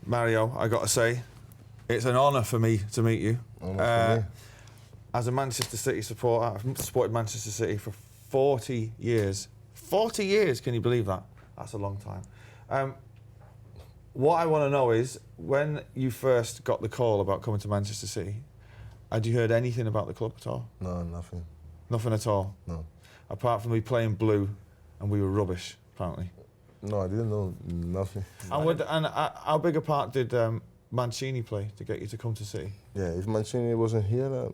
Mario, I got to say, it's an honour for me to meet you. Honour for me. As a Manchester City supporter, I've supported Manchester City for 40 years. 40 years, can you believe that? That's a long time. What I want to know is, when you first got the call about coming to Manchester City, had you heard anything about the club at all? No, nothing. Nothing at all? No. Apart from we playing blue and we were rubbish, apparently. No, I didn't know nothing. And how big a part did Mancini play to get you to come to City? Yeah, if Mancini wasn't here,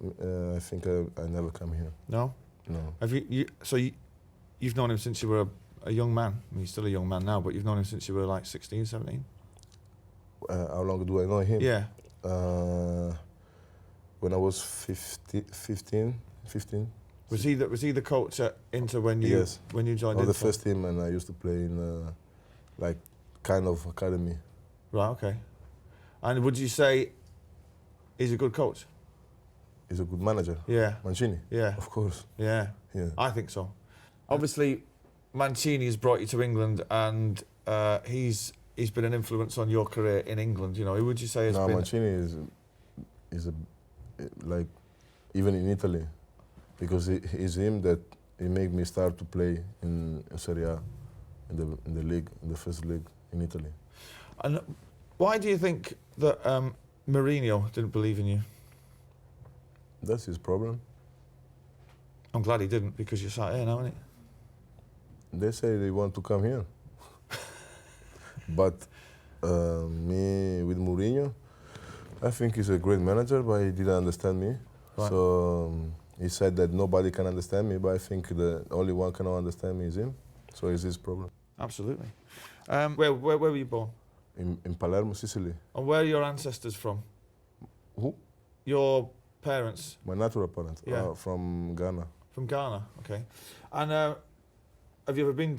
I think I never come here. No? No. Have you've known him since you were a young man? I mean, you're still a young man now, but you've known him since you were like 16, 17? How long do I know him? Yeah. When I was 15. Was he the coach at Inter when you Yes. when you joined I was Inter? the first team, and I used to play in like kind of academy. Right, okay. And would you say he's a good coach? He's a good manager. Yeah. Mancini. Yeah. Of course. Yeah. Yeah. I think so. Obviously, Mancini has brought you to England, and he's been an influence on your career in England. You know, who would you say has No, been? Mancini is like even in Italy, because it's him that he made me start to play in Serie A, in the league, in the first league in Italy. And why do you think that Mourinho didn't believe in you? That's his problem. I'm glad he didn't, because you're sat here now, isn't it? They say they want to come here, but me with Mourinho, I think he's a great manager, but he didn't understand me. Right. So he said that nobody can understand me, but I think the only one can understand me is him. So it's his problem. Absolutely. Where were you born? In Palermo, Sicily. And where are your ancestors from? Who? Your parents? My natural parents. Yeah. From Ghana. From Ghana, okay. And have you been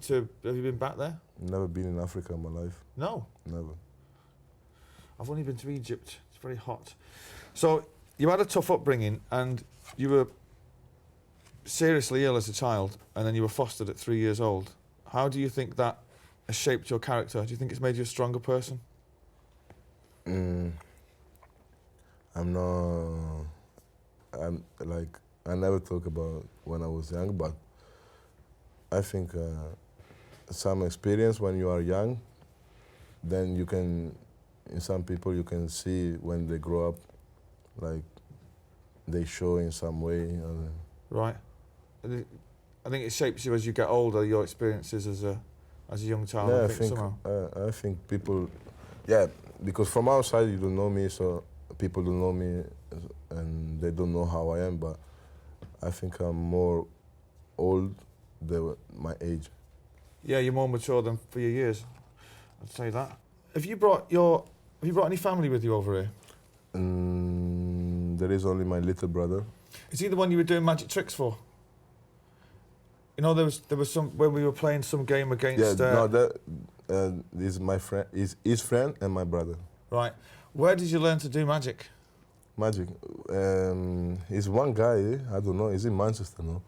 back there? Never been in Africa in my life. No. Never. I've only been to Egypt. It's very hot. So you had a tough upbringing, and you were seriously ill as a child, and then you were fostered at 3 years old. How do you think that has shaped your character? Do you think it's made you a stronger person? I never talk about when I was young, but I think some experience when you are young, then you can, in some people you can see when they grow up, like they show in some way. Right. I think it shapes you as you get older, your experiences as a young child. Yeah, somehow. I think people, yeah, because from outside you don't know me, so people don't know me, and they don't know how I am. But I think I'm more old than my age. Yeah, you're more mature than for your years. I'd say that. Have you brought any family with you over here? There is only my little brother. Is he the one you were doing magic tricks for? You know, there was some when we were playing some game against. Yeah, no, that is my friend. Is his friend and my brother. Right. Where did you learn to do magic? Magic. He's one guy. I don't know. He's in Manchester, no?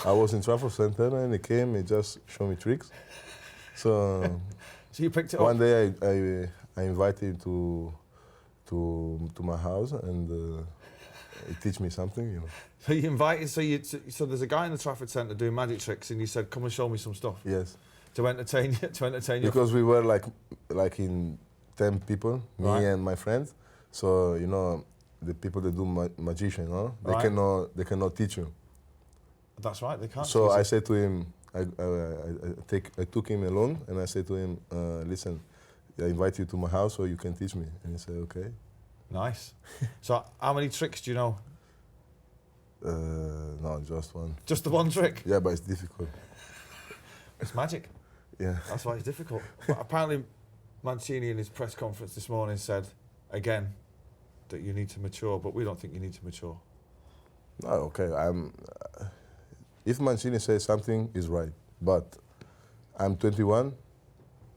I was in Trafford Centre and he came. He just showed me tricks. So. So you picked it One up. day I invited him to my house, and he teach me something, you know. So you invited. So there's a guy in the Trafford Centre doing magic tricks, and you said, "Come and show me some stuff." Yes. To entertain you. To entertain you. Because we were like in 10 people, me Right. and my friends. So you know, the people that do magician, no? Right. They cannot teach you. That's right. They can't. So teach I you. said to him, I took him alone, and I said to him, listen, I invite you to my house so you can teach me. And he said, okay. Nice. So how many tricks do you know? No, just one. Just the one trick. Yeah, but it's difficult. It's magic. Yeah. That's why it's difficult. But apparently, Mancini in his press conference this morning said again that you need to mature, but we don't think you need to mature. No, okay. If Mancini says something, is right. But I'm 21,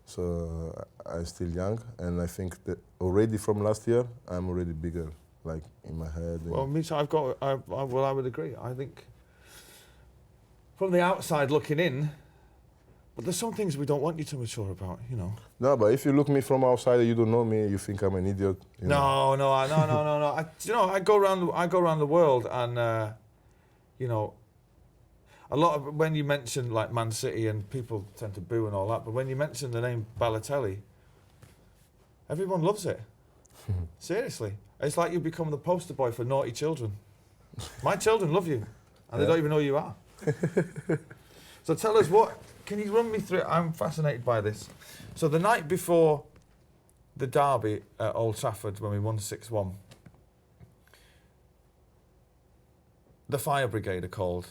so I'm still young, and I think that already from last year, I'm already bigger, like in my head. Well, me too. I would agree. I think from the outside looking in, But there's some things we don't want you to mature about, you know. No, but if you look me from outside, you don't know me. You think I'm an idiot. You know? No. I go around the world, and you know, a lot of when you mention like Man City, and people tend to boo and all that, but when you mention the name Balotelli, everyone loves it. Seriously, it's like you become the poster boy for naughty children. My children love you, and they don't even know who you are. So tell us can you run me through it? I'm fascinated by this. So the night before the derby at Old Trafford, when we won 6-1, the fire brigade are called,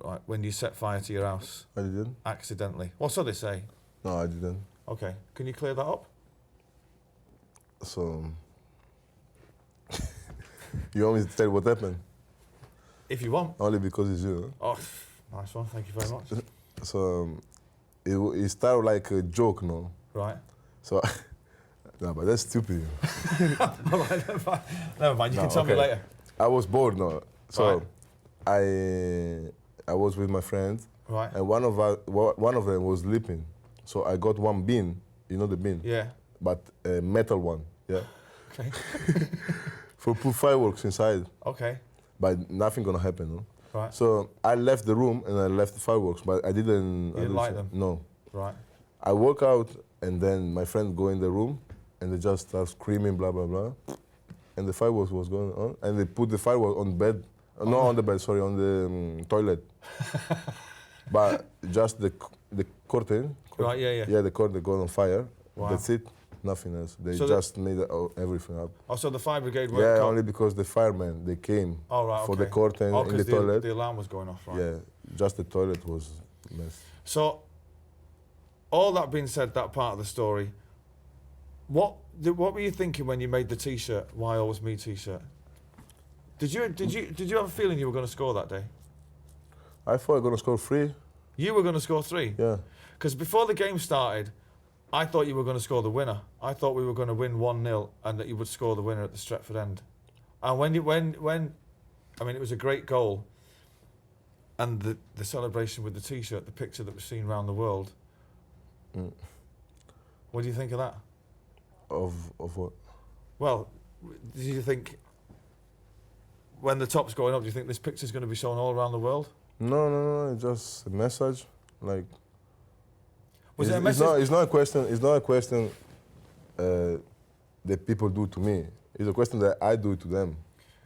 right, when you set fire to your house. I didn't. Accidentally. Well, so they say. No, I didn't. Okay, can you clear that up? So, you want me to tell you what happened? If you want. Only because it's you. Oh, nice one, thank you very much. So, it started like a joke, no? Right. So, no, but that's stupid. All right, never mind, you can tell me later. I was bored, no? So, Right. I was with my friends, Right. and one of them was sleeping. So I got one bin, you know the bin? Yeah. But a metal one, yeah? Okay. For put fireworks inside, Okay. but nothing gonna happen, no? Right. So I left the room and I left the fireworks, but I didn't... You didn't light them? No. Right. I walk out and then my friend go in the room and they just start screaming, blah, blah, blah. And the fireworks was going on and they put the fireworks on bed. Not on the bed, sorry, on the toilet. But just the curtain. Right, yeah. Yeah, the curtain got on fire. Wow. That's it. Nothing else. They So just made everything up. Oh, so the fire brigade weren't Yeah, called? only because the firemen, they came for the okay. curtain in the 'cause toilet. the alarm was going off, right? Yeah, just the toilet was a mess. So, all that being said, that part of the story, what were you thinking when you made the T-shirt? Why always me T-shirt? Did you have a feeling you were going to score that day? I thought I was going to score 3. You were going to score 3. Yeah. Because before the game started, I thought you were going to score the winner. I thought we were going to win 1-0 and that you would score the winner at the Stretford end. And when I mean, it was a great goal. And the celebration with the T-shirt, the picture that was seen around the world. Mm. What do you think of that? Of what? Well, do you think when the top's going up, do you think this picture's going to be shown all around the world? No, it's just a message. Like, Was it a message? It's not a question. It's not a question that people do to me. It's a question that I do to them.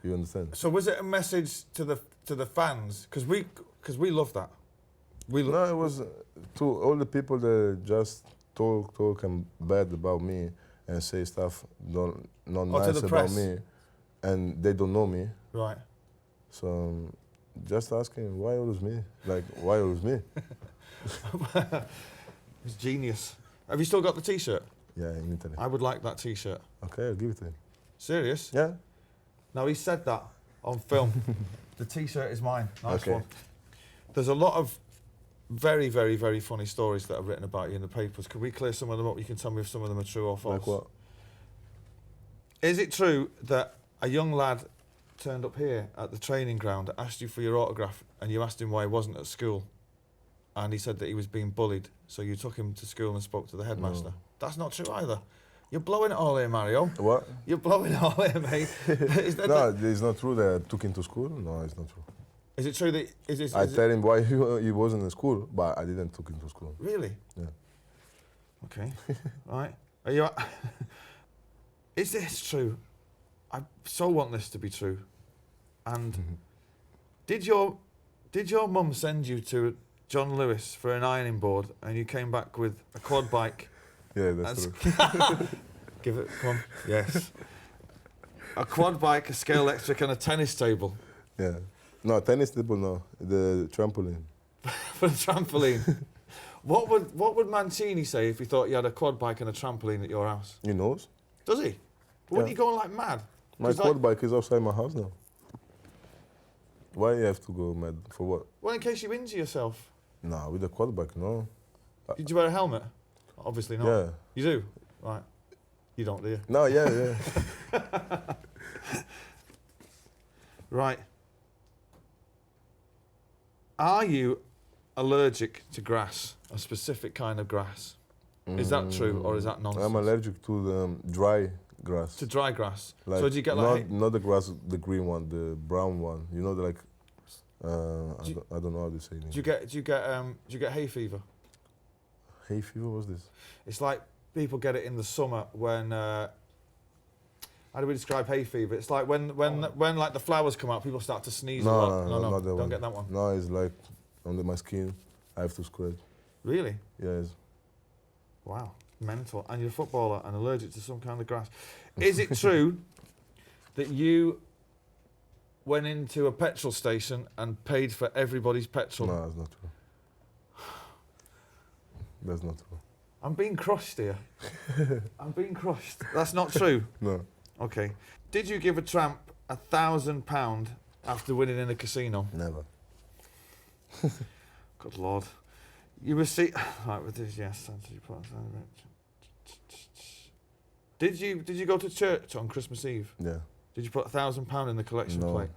You understand? So was it a message to the fans? Because we love that. No, it was to all the people that just talk and bad about me and say stuff not nice about press. me, and they don't know me. Right. So just asking why always me? Like why always me? It's genius. Have you still got the T-shirt? Yeah, in Italy. I would like that T-shirt. Okay, I'll give it to you. Serious? Yeah. Now he said that on film. The T-shirt is mine. Nice Okay. one. There's a lot of very, very, very funny stories that are written about you in the papers. Could we clear some of them up? You can tell me if some of them are true or false. Like what? Is it true that a young lad turned up here at the training ground, asked you for your autograph, and you asked him why he wasn't at school, and he said that he was being bullied, so you took him to school and spoke to the headmaster? No. That's not true either. You're blowing it all here, Mario. What? You're blowing it all here, mate. No, it's not true that I took him to school. No, it's not true. Is it true that... I tell him why he wasn't in school, but I didn't took him to school. Really? Yeah. Okay. Right. Are you... Is this true? I so want this to be true. And did your mum send you to John Lewis for an ironing board and you came back with a quad bike? Yeah, that's true. Give it, come on. Yes. A quad bike, a scale electric and a tennis table. Yeah. No, tennis table, no. The trampoline. For the trampoline. What would Mancini say if he thought you had a quad bike and a trampoline at your house? He knows. Does he? Wouldn't Yeah. he go like mad? My quad bike is outside my house now. Why you have to go mad? For what? Well, in case you injure yourself. No, with the quad bike, no. Did you wear a helmet? Obviously not. Yeah. You do? Right. You don't, do you? No, yeah. Right. Are you allergic to grass? A specific kind of grass. Is that true or is that nonsense? I'm allergic to the dry grass. To dry grass. Like, So do you get like not the grass, the green one, the brown one. You know, like I don't know how to say it. do you get hay fever? Hay fever? What's this? It's like people get it in the summer when. How do we describe hay fever? It's like when like the flowers come out, people start to sneeze a lot. No, not that don't one. get that one. No, it's like under my skin. I have to scratch. Really? Yes. Wow, mental. And you're a footballer and allergic to some kind of grass. Is it true that you went into a petrol station and paid for everybody's petrol? No, that's not true. That's not true. I'm being crushed here. I'm being crushed. That's not true. No. Okay. Did you give a tramp £1,000 after winning in a casino? Never. Good Lord. You receive right with this, yes. Did you go to church on Christmas Eve? Yeah. Did you put £1,000 in the collection No. plate?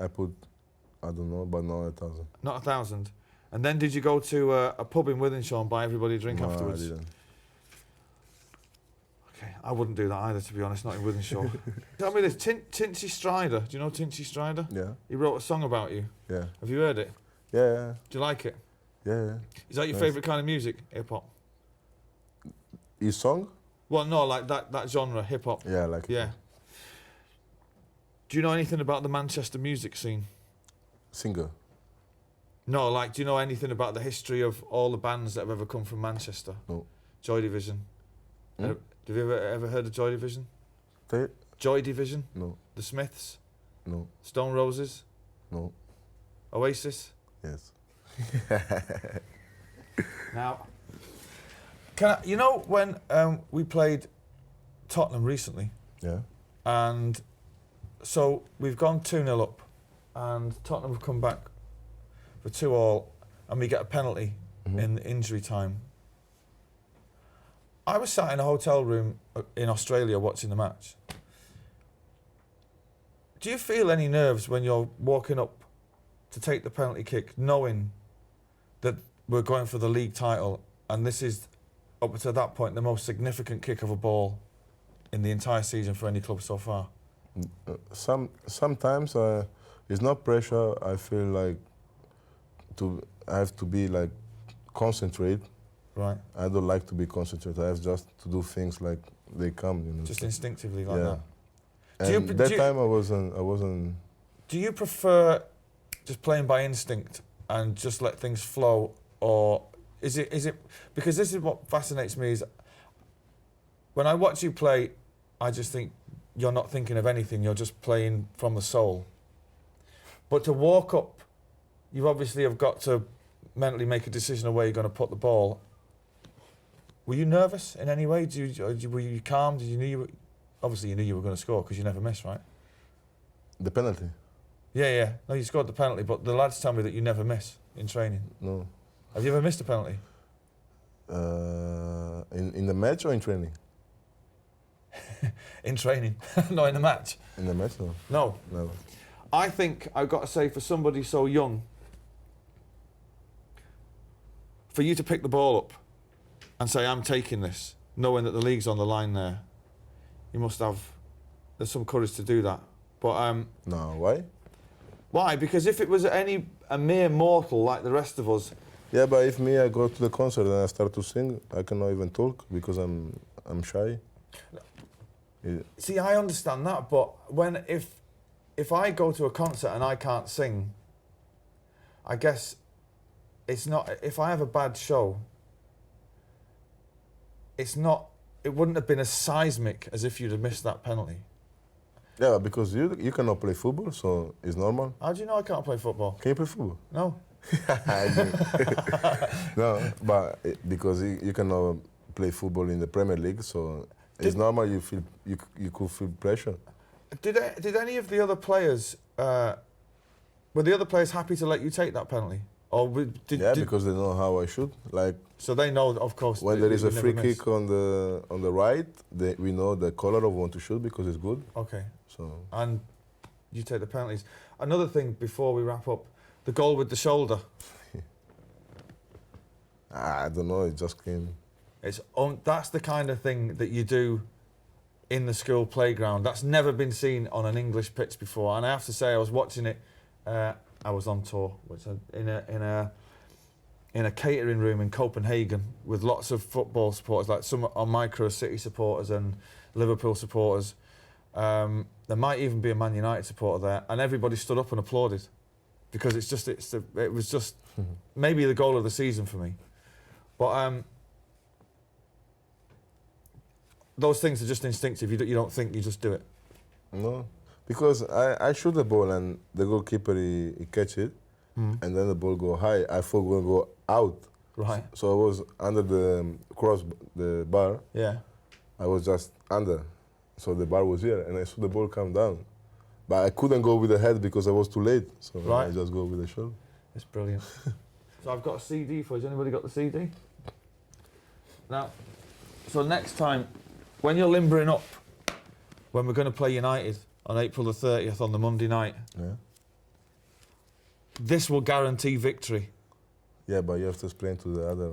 I put, I don't know, but not 1,000. Not 1,000. And then did you go to a pub in Wythenshawe and buy everybody a drink No, afterwards? I didn't. Okay, I wouldn't do that either, to be honest, not in Wythenshawe. Tell me this, Tinchy Strider, do you know Tinchy Strider? Yeah. He wrote a song about you. Yeah. Have you heard it? Yeah. Do you like it? Yeah. Is that your Nice. favourite kind of music, hip-hop? His song? Well, no, like that genre, hip-hop. Yeah, I like it. Yeah. Do you know anything about the Manchester music scene? Singer. No, like, do you know anything about the history of all the bands that have ever come from Manchester? No. Joy Division. Hmm? Have you ever heard of Joy Division? Say Joy Division? No. The Smiths? No. Stone Roses? No. Oasis? Yes. Now, you know when we played Tottenham recently, Yeah. and so we've gone 2-0 up, and Tottenham have come back for 2-2, and we get a penalty in injury time. I was sat in a hotel room in Australia watching the match. Do you feel any nerves when you're walking up to take the penalty kick, knowing that we're going for the league title, and this is, up to that point, the most significant kick of a ball in the entire season for any club so far? Sometimes it's not pressure. I feel like I have to be like concentrate. Right. I don't like to be concentrated. I have just to do things like they come. You know. Just instinctively like Yeah. that. And time I wasn't. Do you prefer just playing by instinct and just let things flow, or is it because this is what fascinates me, is when I watch you play, I just think you're not thinking of anything, you're just playing from the soul. But to walk up, you obviously have got to mentally make a decision of where you're going to put the ball. Were you nervous in any way? Were you calm? Did you know obviously you knew you were going to score because you never miss, right? The penalty? Yeah. No, you scored the penalty, but the lads tell me that you never miss in training. No. Have you ever missed a penalty? In the match or in training? In training, not in the match. In the match, no. No. Never. I think I've got to say, for somebody so young, for you to pick the ball up and say, I'm taking this, knowing that the league's on the line there, there's some courage to do that. But No, why? why? Because if it was a mere mortal like the rest of us. Yeah, but if I go to the concert and I start to sing, I cannot even talk because I'm shy. See, I understand that, but if I go to a concert and I can't sing, I guess it's not. If I have a bad show, it wouldn't have been as seismic as if you'd have missed that penalty. Yeah, because you cannot play football, so it's normal. How do you know I can't play football? Can you play football? No. No, but because you cannot play football in the Premier League, so it's normal. You could feel pressure. Did any of the other players were the other players happy to let you take that penalty? Or because they know how I shoot. Like, so they know, of course. when there is a free miss. kick on the right, we know the color of want to shoot because it's good. Okay. So. And you take the penalties. Another thing before we wrap up, the goal with the shoulder. I don't know. It just came. That's the kind of thing that you do in the school playground. That's never been seen on an English pitch before. And I have to say, I was watching it. I was on tour, in a catering room in Copenhagen with lots of football supporters, like some are Micro City supporters and Liverpool supporters. There might even be a Man United supporter there, and everybody stood up and applauded because it was just maybe the goal of the season for me. But those things are just instinctive. You don't think, you just do it. No, because I shoot the ball and the goalkeeper he catch it, and then the ball go high. I thought gonna go out. Right. So I was under the bar. Yeah. I was just under. So the bar was here, and I saw the ball come down. But I couldn't go with the head because I was too late. So right. I just go with the shoulder. It's brilliant. So I've got a CD for you. Has anybody got the CD? Now, so next time, when you're limbering up, when we're going to play United on April the 30th on the Monday night, this will guarantee victory. Yeah, but you have to explain to the other.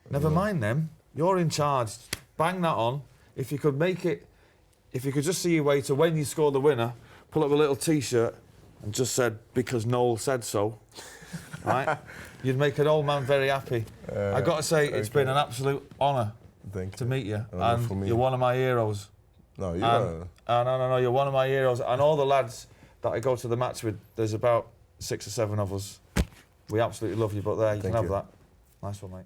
Never mind them. You're in charge. Bang that on. If you could make it, if you could just see your way to when you score the winner, pull up a little T-shirt and just said, because Noel said so, right? You'd make an old man very happy. I've got to say, it's been an absolute honour to meet you. And you're one of my heroes. No, you are. No, you're one of my heroes. And all the lads that I go to the match with, there's about 6 or 7 of us. We absolutely love you, but there, you can have that. Nice one, mate.